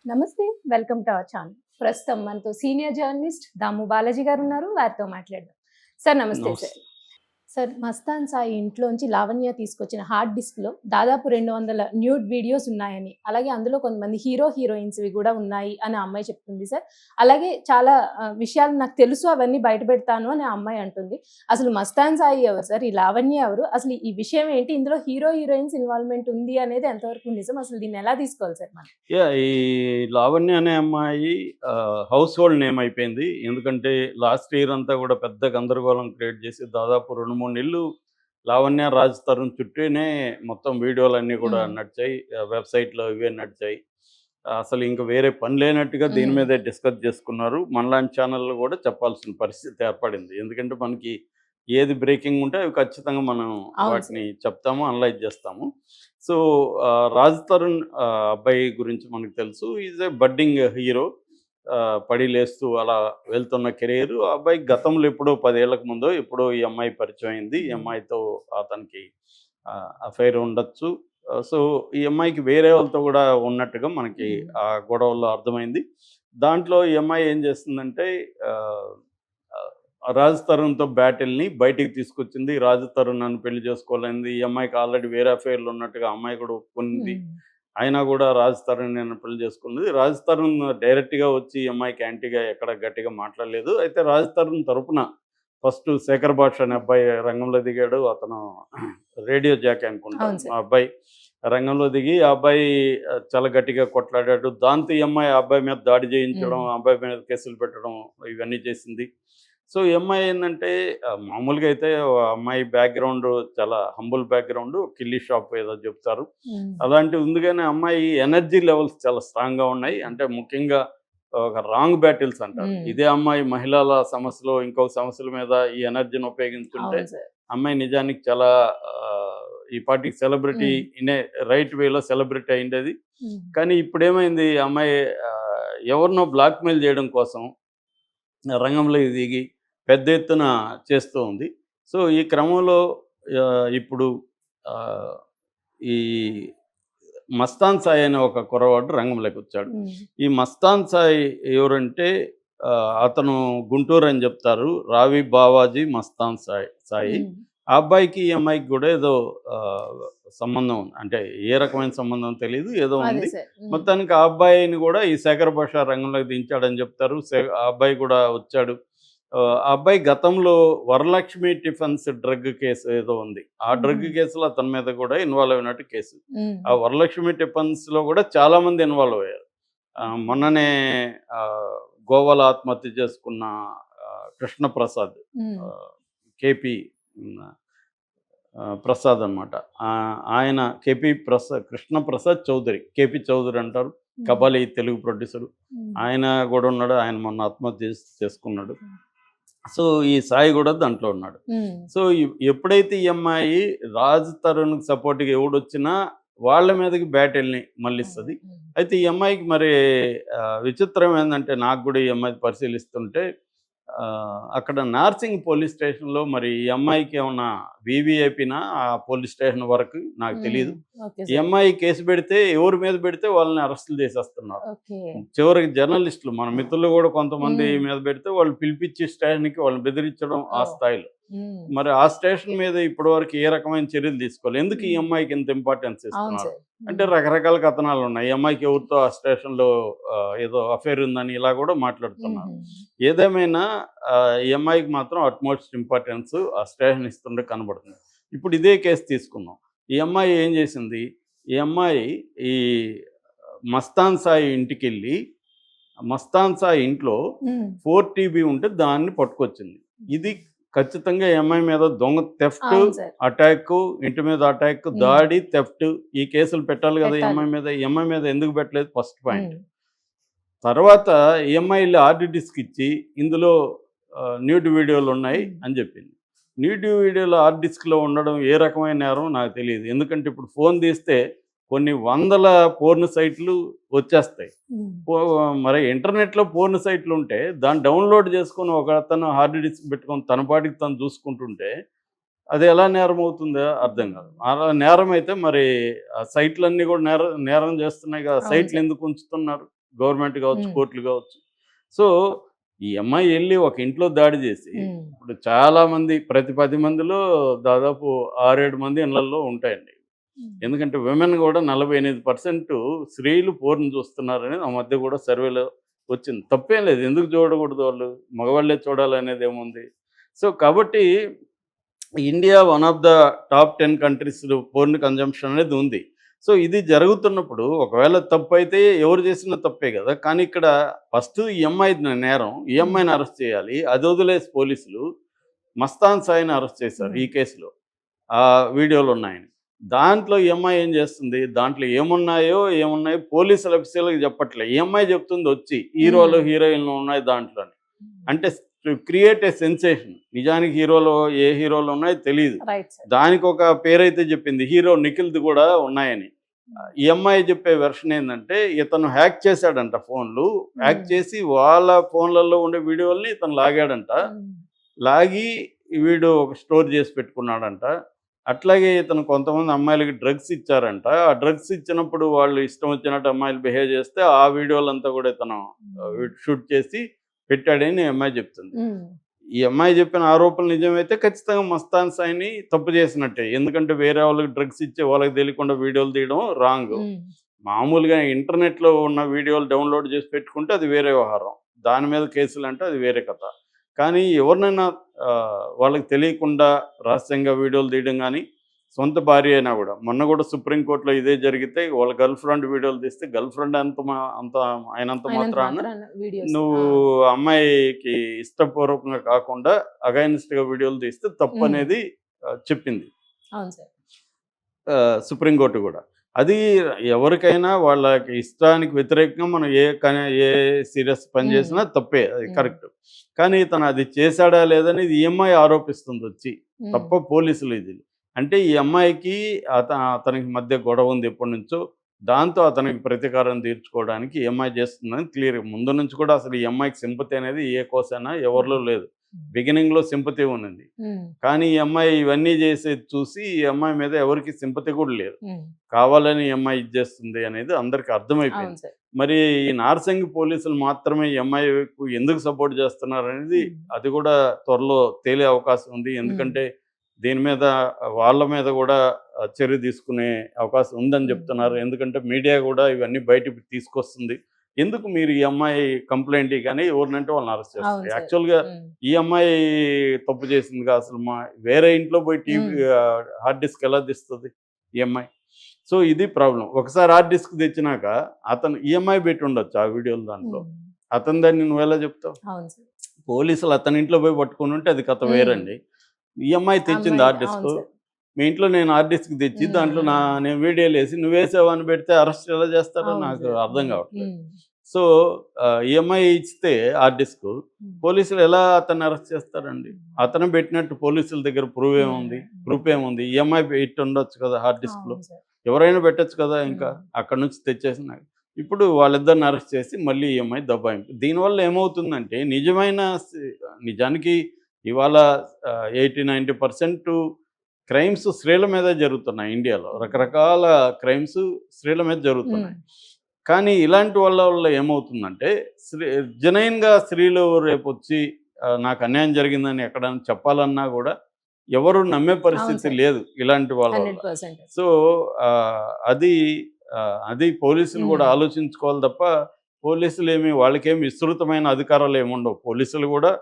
నమస్తే. Welcome to our channel. ప్రస్తుతం మనతో సీనియర్ జర్నలిస్ట్ దాము బాలాజీ గారు ఉన్నారు. వారితో మాట్లాడదాం. సార్ నమస్తే సార్. నమస్తే. సార్, మస్తాన్ సాయి ఇంట్లోంచి లావణ్య తీసుకొచ్చిన హార్డ్ డిస్క్‌లో దాదాపు 200 న్యూడ్ వీడియోస్ ఉన్నాయని, అలాగే అందులో కొంతమంది హీరోయిన్స్‌వి కూడా ఉన్నాయి అని ఆ అమ్మాయి చెప్తుంది సార్. అలాగే చాలా విషయాలు నాకు తెలుసు, అవన్నీ బయట పెడతాను అని ఆ అమ్మాయి అంటుంది. అసలు మస్తాన్ సాయి ఎవరు సార్? ఈ లావణ్య ఎవరు? అసలు ఈ విషయం ఏంటి? ఇందులో హీరోయిన్స్ ఇన్వాల్వ్‌మెంట్ ఉంది అనేది ఎంతవరకు నిజం? అసలు దీన్ని ఎలా తీసుకోవాలి సార్ మనం? ఈ లావణ్య అనే అమ్మాయి హౌస్ హోల్డ్ నేమ్ అయిపోయింది. ఎందుకంటే లాస్ట్ ఇయర్ అంతా కూడా పెద్ద గందరగోళం క్రియేట్ చేసి దాదాపు 2, 3 నెలలు లావణ్య, రాజ్ తరుణ్ చుట్టూనే మొత్తం వీడియోలన్నీ కూడా హ్మ్. నడిచాయి. వెబ్‌సైట్‌లో ఇవే నడిచాయి. అసలు ఇంక వేరే పని లేనట్టుగా దీని హ్మ్. మీదే డిస్కస్ చేసుకున్నారు. మనలాంటి ఛానల్‌లు కూడా చెప్పాల్సిన పరిస్థితి ఏర్పడింది. ఎందుకంటే మనకి ఏది బ్రేకింగ్ ఉంటే అవి ఖచ్చితంగా మనం అవును వాటిని సార్. చెప్తాము, అనలైజ్ చేస్తాము. సో, రాజ్ తరుణ్ అబ్బాయి గురించి మనకు తెలుసు. Is a budding hero. పడి లేస్తూ అలా వెళ్తున్న కెరియర్. ఆ అబ్బాయికి గతంలో ఎప్పుడో 10 ఏళ్లకు ముందో ఎప్పుడో ఈ అమ్మాయి పరిచయం అయింది. ఈ హ్మ్. అమ్మాయితో అతనికి అఫైర్ ఉండొచ్చు. సో, ఈ అమ్మాయికి వేరే వాళ్ళతో కూడా ఉన్నట్టుగా మనకి హ్మ్. ఆ గొడవల్లో అర్థమైంది. దాంట్లో ఈ అమ్మాయి ఏం చేస్తుందంటే ఆహ్, ఆహ్, రాజ్ తరుణ్‌తో బ్యాటిల్‌ని బయటికి తీసుకొచ్చింది. రాజ్ తరుణ్ నన్ను పెళ్లి చేసుకోవాలనింది. ఈ అమ్మాయికి ఆల్రెడీ వేరే అఫైర్‌లు ఉన్నట్టుగా ఆ అమ్మాయి కూడా ఒప్పుకుంది. హ్మ్. అయినా కూడా రాజ్ తరుణ్ నన్ను పెళ్లి చేసుకుంది. రాజ్ తరుణ్ డైరెక్ట్‌గా వచ్చి ఈ అమ్మాయికి యాంటీగా ఎక్కడ గట్టిగా మాట్లాడలేదు. అయితే రాజ్ తరుణ్ తరపున ఫస్ట్ శేఖర్ భాష అనే అబ్బాయి రంగంలో దిగాడు. అతను రేడియో జాకీ అనుకుంటా. అవును ఆ సార్. అబ్బాయి రంగంలో దిగి ఆ అబ్బాయి చాలా గట్టిగా కొట్లాడాడు. దాంతో ఈ అమ్మాయి ఆ అబ్బాయి మీద దాడి చేయించడం, హ్మ్. ఆ అబ్బాయి మీద కేసులు పెట్టడం ఇవన్నీ చేసింది. సో, ఈ అమ్మాయి ఏందంటే మామూలుగా అయితే ఆ అమ్మాయి బ్యాక్‌గ్రౌండ్ చాలా హంబుల్ బ్యాక్‌గ్రౌండ్. కిల్లీ షాప్ ఏదో చెప్తారు. హ్మ్. అలాంటివి ఉంది గానీ, ఆ అమ్మాయి ఎనర్జీ లెవెల్స్ చాలా స్ట్రాంగ్‌గా ఉన్నాయి. అంటే ముఖ్యంగా ఒక రాంగ్ బ్యాటిల్స్ అంటారు. హ్మ్. ఇదే అమ్మాయి మహిళల సమస్యలో, ఇంకో సమస్యల మీద ఈ ఎనర్జీని ఉపయోగించుంటే, అవును సార్. అమ్మాయి నిజానికి చాలా ఈ పాటికి సెలబ్రిటీ హ్మ్. ఇన్ ఏ రైట్ వేలో సెలబ్రిటీ అయిండేది. హ్మ్. కానీ ఇప్పుడేమైంది, ఆ అమ్మాయి ఎవరినో బ్లాక్‌మెయిల్ చేయడం కోసం రంగంలోకి దిగి పెద్ద ఎత్తున చేస్తూ ఉంది. సో, ఈ క్రమంలో ఇప్పుడు ఆహ్, ఈ మస్తాన్ సాయి అనే ఒక కుర్రవాడు రంగంలోకొచ్చాడు. హ్మ్. ఈ మస్తాన్ సాయి ఎవరంటే అతను గుంటూరు అని చెప్తారు. రావి బావాజీ మస్తాన్ సాయి. హ్మ్. ఆ అబ్బాయికి, ఈ అమ్మాయికి గూడా ఏదో ఆహ్, సంబంధం ఉంది. అంటే ఏ రకమైన సంబంధం తెలీదు. ఏదో అదే ఉంది. సార్. హ్మ్. మొత్తానికి ఆ అబ్బాయిని గూడా ఈ శేఖర్ భాష రంగంలోకి దించాడని చెప్తారు. ఆ అబ్బాయి కూడా వచ్చాడు. ఆ అబ్బాయి గతంలో వరలక్ష్మి టిఫిన్స్ డ్రగ్ కేసు ఏదో ఉంది. ఆ హుహు. డ్రగ్ కేసులో అతని మీద కూడా ఇన్వాల్వ్ అయినట్టు కేసు. హ్మ్. ఆ వరలక్ష్మి టిఫిన్స్‌లో కూడా చాలామంది ఇన్వాల్వ్ అయ్యారు. మొన్ననే ఆహ్, గోవాలో ఆత్మహత్య చేసుకున్న కృష్ణప్రసాద్, హ్మ్. ఆహ్, కేపీ హ్మ్. ప్రసాద్ అనమాట. ఆయన కృష్ణప్రసాద్ చౌదరి. కేపీ చౌదరి అంటారు. హ్మ్. 'కబాలి' తెలుగు ప్రొడ్యూసరు. హ్మ్. ఆయన గూడా ఉన్నాడు. ఆయన మొన్న ఆత్మహత్య చేసుకున్నాడు. హ్మ్. సో, ఈ సాయి గూడా దాంట్లో ఉన్నాడు. హ్మ్. సో, ఎప్పుడైతే ఈ అమ్మాయి రాజ్ తరుణ్‌కి సపోర్ట్‌గా ఎవడొచ్చినా వాళ్ళ మీదకి బ్యాటిల్‌ని అవును. మళ్లిస్తది. హ్మ్. అయితే ఈ అమ్మాయికి మరి విచిత్రం ఏందంటే, నాకు గూడా ఈ అమ్మాయిని పరిశీలిస్తుంటే అక్కడ నార్సింగ్ పోలీస్ స్టేషన్‌లో మరి ఈ అమ్మాయికి ఏమన్నా వీవీఐపీనా ఆ పోలీస్ స్టేషన్ వరకు నాకు హ్మ్. తెలీదు. ఓకే ఈ సార్. అమ్మాయి కేసు పెడితే ఎవరి మీద పెడితే వాళ్ళని అరెస్టులు చేసేస్తున్నారు. ఓకే. చివరికి జర్నలిస్టులు మన మిత్రులు గూడా కొంతమంది హ్మ్. మీద పెడితే వాళ్ళు పిలిపిచ్చి స్టేషన్‌కి వాళ్ళని బెదిరించడం ఆ ఓహ్! స్థాయిలో. హ్మ్. మరి ఆ స్టేషన్ మీద ఇప్పటివరకు ఏ రకమైన చర్యలు తీసుకోవాలి? ఎందుకు ఈ హ్మ్. అమ్మాయికి ఇంత ఇంపార్టెన్స్ అవును ఇస్తున్నారు? సార్. అంటే హ్మ్. రకరకాల కథనాలున్నాయి. ఈ అమ్మాయికి ఎవరితో ఆ స్టేషన్‌లో ఏదో అఫైర్ ఉందని ఇలా గూడా మాట్లాడుతున్నారు. హుహు. ఏదేమైనా ఈ అమ్మాయికి మాత్రం అట్‌మోస్ట్ ఇంపార్టెన్స్ ఆ స్టేషన్ ఇస్తుంటే కనబడుతుంది. ఇప్పుడు ఇదే కేసు తీసుకుందాం. ఈ అమ్మాయి ఏం చేసింది? ఈ అమ్మాయి ఈ మస్తాన్ సాయి ఇంటికెళ్ళి, మస్తాన్ సాయి ఇంట్లో హ్మ్. 4 టీబీ ఉంటే దాన్ని పట్టుకొచ్చింది. ఇది ఖచ్చితంగా ఈ అమ్మాయి మీద దొంగ థెఫ్ట్, అవును సార్. అటాకు, ఇంటి మీద అటాక్, హ్మ్. దాడి, థెఫ్ట్ ఈ కేసులు పెట్టాలి గదా! ఈ పెట్టాలి. అమ్మాయి మీద. ఈ అమ్మాయి మీద ఎందుకు పెట్టలేదు ఫస్ట్ పాయింట్. హ్మ్. తర్వాత ఈ అమ్మాయి ఎళ్లి హార్డ్ డిస్క్ ఇచ్చి ఇందులో న్యూడ్ వీడియోలున్నాయి హ్మ్. అని జెప్పింది. న్యూడ్ వీడియోలు హార్డ్ డిస్క్‌లో ఉండడం ఏ రకమైన నేరం నాకు తెలీదు. ఎందుకంటే ఇప్పుడు ఫోను తీస్తే కొన్ని వందల పోర్న్ సైట్‌లు వచ్చేస్తాయి. హ్మ్. పో మరి ఇంటర్నెట్‌లో పోర్న్ సైట్‌లుంటే దాన్ని డౌన్‌లోడ్ చేసుకొని ఒకతను హార్డ్ డిస్క్ పెట్టుకొని తన పాటికి తను చూసుకుంటుంటే అది ఎలా నేరం అవుతుందో అర్థం కాదు. హ్మ్. అలా నేరం అయితే మరి ఆ సైట్‌లన్నీ కూడా నేరం చేస్తున్నాయి కదా! అవును సైట్‌లు సార్. ఎందుకు ఉంచుతున్నారు? గవర్నమెంట్ కావచ్చు, Hmm. కోర్టులు కావచ్చు. సో ఈ అమ్మాయి వెళ్ళి ఒక ఇంట్లో దాడి చేసి Hmm. ఇప్పుడు చాలా మంది ప్రతి 10 మందిలో దాదాపు 6-7 మంది ఇళ్లల్లో ఉంటాయండి. ఎందుకంటే విమెన్ కూడా 48% స్త్రీలు పోర్న్ చూస్తున్నారనేది ఆ మధ్య కూడా సర్వేలో వచ్చింది. తప్పేం లేదు. ఎందుకు చూడకూడదు వాళ్ళు? మగవాళ్ళే చూడాలనేది ఏముంది? సో కాబట్టి India one of the top 10 కంట్రీస్‌లో పోర్న్ కన్జంప్షన్ అనేది ఉంది. సో ఇది జరుగుతున్నప్పుడు ఒకవేళ తప్పైతే ఎవరు చేసినా తప్పే కదా! కానీ ఇక్కడ ఫస్ట్ ఈ అమ్మాయిది నేరం. ఈ అమ్మాయిని అరెస్ట్ చేయాలి. అది వదిలేసి పోలీసులు మస్తాన్ సాయిని అరెస్ట్ చేశారు ఈ కేసులో. ఆ వీడియోలు ఉన్నాయని. దాంట్లో ఈ అమ్మాయి ఏం చేస్తుంది? దాంట్లో ఏమున్నాయో పోలీసులు అఫీషియల్‌గా చెప్పట్లే. ఈ అమ్మాయి చెప్తుంది వచ్చి హీరోలు, హీరోయిన్‌లు ఉన్నాయి దాంట్లోని. అంటే టు క్రియేట్ ఎ సెన్సేషన్. నిజానికి ఏ హీరోలు ఉన్నాయో తెలీదు. Right sir. దానికొక పేరైతే చెప్పింది. హీరో నిఖిల్‌ది కూడా ఉన్నాయని. ఈ అమ్మాయి చెప్పే వెర్షన్ ఏందంటే ఇతను హ్యాక్ చేశాడంట ఫోన్‌లు. హ్యాక్ చేసి వాళ్ళ ఫోన్‌లలో ఉండే వీడియోలని ఇతను లాగాడంట. లాగి వీడు ఒక స్టోర్ చేసి పెట్టుకున్నాడంట. అట్లాగే ఇతను కొంతమంది అమ్మాయిలకి డ్రగ్స్ ఇచ్చారంట. ఆ డ్రగ్స్ ఇచ్చినప్పుడు వాళ్ళు ఇష్టం వచ్చినట్టు అమ్మాయిలు బిహేవ్ చేస్తే ఆ వీడియోలంతా కూడా ఇతను షూట్ చేసి పెట్టాడని ఈ అమ్మాయి చెప్తుంది. ఈ అమ్మాయి చెప్పిన ఆరోపణలు నిజమైతే ఖచ్చితంగా మస్తాన్ సాయిని తప్పు చేసినట్టే. ఎందుకంటే వేరే వాళ్ళకి డ్రగ్స్ ఇచ్చే వాళ్ళకి తెలియకుండా వీడియోలు తీయడం రాంగ్. మామూలుగా ఇంటర్నెట్‌లో ఉన్న వీడియోలు డౌన్‌లోడ్ చేసి పెట్టుకుంటే అది వేరే వ్యవహారం. దాని మీద కేసులంటే అది వేరే కథ. కానీ ఎవరినైనా వాళ్ళకి తెలియకుండా రహస్యంగా వీడియోలు తీయడం గానీ, సొంత భార్య అయినా కూడా మొన్న కూడా సుప్రీం కోర్టులో ఇదే జరిగితే వాళ్ళ గర్ల్ ఫ్రెండ్ వీడియోలు తీస్తే గర్ల్ ఫ్రెండ్ అంత అయినంత మాత్రాన నువ్వు అమ్మాయికి ఇష్టపూర్వకంగా కాకుండా అగైనిస్ట్‌గా వీడియోలు తీస్తే తప్పనేది చెప్పింది అవును సార్. సుప్రీం కోర్టు కూడా. అది ఎవరికైనా వాళ్ళకి ఇష్టానికి వ్యతిరేకంగా మనం ఏ సీరియస్ పని చేసినా తప్పే. అది కరెక్ట్. కానీ ఇతను అది చేశాడా లేదనేది ఈ అమ్మాయి ఆరోపిస్తుంది వచ్చి. తప్ప పోలీసులు ఇది. అంటే ఈ అమ్మాయికి అతనికి మధ్య గొడవ ఉంది ఎప్పటినుంచో. దాంతో అతనికి ప్రతీకారం తీర్చుకోవడానికి ఈ అమ్మాయి చేస్తుందని క్లియర్. ముందు నుంచి కూడా అసలు ఈ అమ్మాయికి సింపతి అనేది ఏ కోసైనా ఎవరిలో లేదు. బిగినింగ్‌లో సింపతి ఉన్నింది. కానీ ఈ అమ్మాయి ఇవన్నీ చేసేది చూసి ఈ అమ్మాయి మీద ఎవరికీ సింపతి కూడా లేదు. కావాలని ఈ అమ్మాయి ఇది చేస్తుంది అనేది అందరికీ అర్థమైపోయింది. మరి ఈ నార్సింగ్ పోలీసులు మాత్రమే ఈ అమ్మాయికు ఎందుకు సపోర్ట్ చేస్తున్నారనేది అది కూడా త్వరలో తేలే అవకాశం ఉంది. ఎందుకంటే దీని మీద వాళ్ళ మీద కూడా చర్య తీసుకునే అవకాశం ఉందని చెప్తున్నారు. ఎందుకంటే మీడియా కూడా ఇవన్నీ బయటకు తీసుకొస్తుంది. ఎందుకు మీరు ఈ అమ్మాయి కంప్లైంట్ కానీ ఎవరినంటే వాళ్ళని అరెస్ట్ చేస్తారు. యాక్చువల్‌గా ఈ అమ్మాయి తప్పు చేసిందిగా అసలు వేరే ఇంట్లో పోయి టీవీ హార్డ్ డిస్క్ ఎలా తెస్తుంది ఈ అమ్మాయి? సో ఇది ప్రాబ్లం. ఒకసారి హార్డ్ డిస్క్ తెచ్చినాక అతను ఈఎంఐ పెట్టి ఉండొచ్చు ఆ వీడియోలు దాంట్లో. అతని దాన్ని నువ్వెలా చెప్తావు? పోలీసులు అతని ఇంట్లో పోయి పట్టుకుని ఉంటే అది కథ వేరండి. ఈఎంఐ తెచ్చింది హార్డ్ డిస్క్. మీ ఇంట్లో నేను హార్డ్ డిస్క్ తెచ్చి దాంట్లో నేను వీడియోలు వేసి నువ్వేసావు అని పెడితే అరెస్ట్ ఎలా చేస్తారో నాకు అర్థం కావట్లేదు. సో ఈఎంఐ ఇస్తే హార్డ్ డిస్క్ పోలీసులు ఎలా అతన్ని అరెస్ట్ చేస్తారండి? అతను పెట్టినట్టు పోలీసుల దగ్గర ప్రూఫ్ ఏముంది? ఈఎంఐ పెట్టి ఉండొచ్చు కదా హార్డ్ డిస్క్లో. ఎవరైనా పెట్టచ్చు కదా. ఇంకా అక్కడ నుంచి తెచ్చేసిన ఇప్పుడు వాళ్ళిద్దరిని అరెస్ట్ చేసి మళ్ళీ ఈఎంఐ దబాయింపు. దీనివల్ల ఏమవుతుందంటే నిజానికి ఇవాళ 80-90% క్రైమ్స్ స్త్రీల మీద జరుగుతున్నాయి ఇండియాలో. రకరకాల క్రైమ్స్ స్త్రీల మీద జరుగుతున్నాయి. కానీ ఇలాంటి వల్ల ఏమవుతుందంటే జెన్యూన్‌గా స్త్రీలు రేపు వచ్చి నాకు అన్యాయం జరిగిందని ఎక్కడైనా చెప్పాలన్నా కూడా ఎవరు నమ్మే పరిస్థితి లేదు ఇలాంటి వాళ్ళ. సో అది పోలీసులు కూడా ఆలోచించుకోవాలి తప్ప పోలీసులు వాళ్ళకేమి విస్తృతమైన అధికారాలు ఏముండవు. పోలీసులు కూడా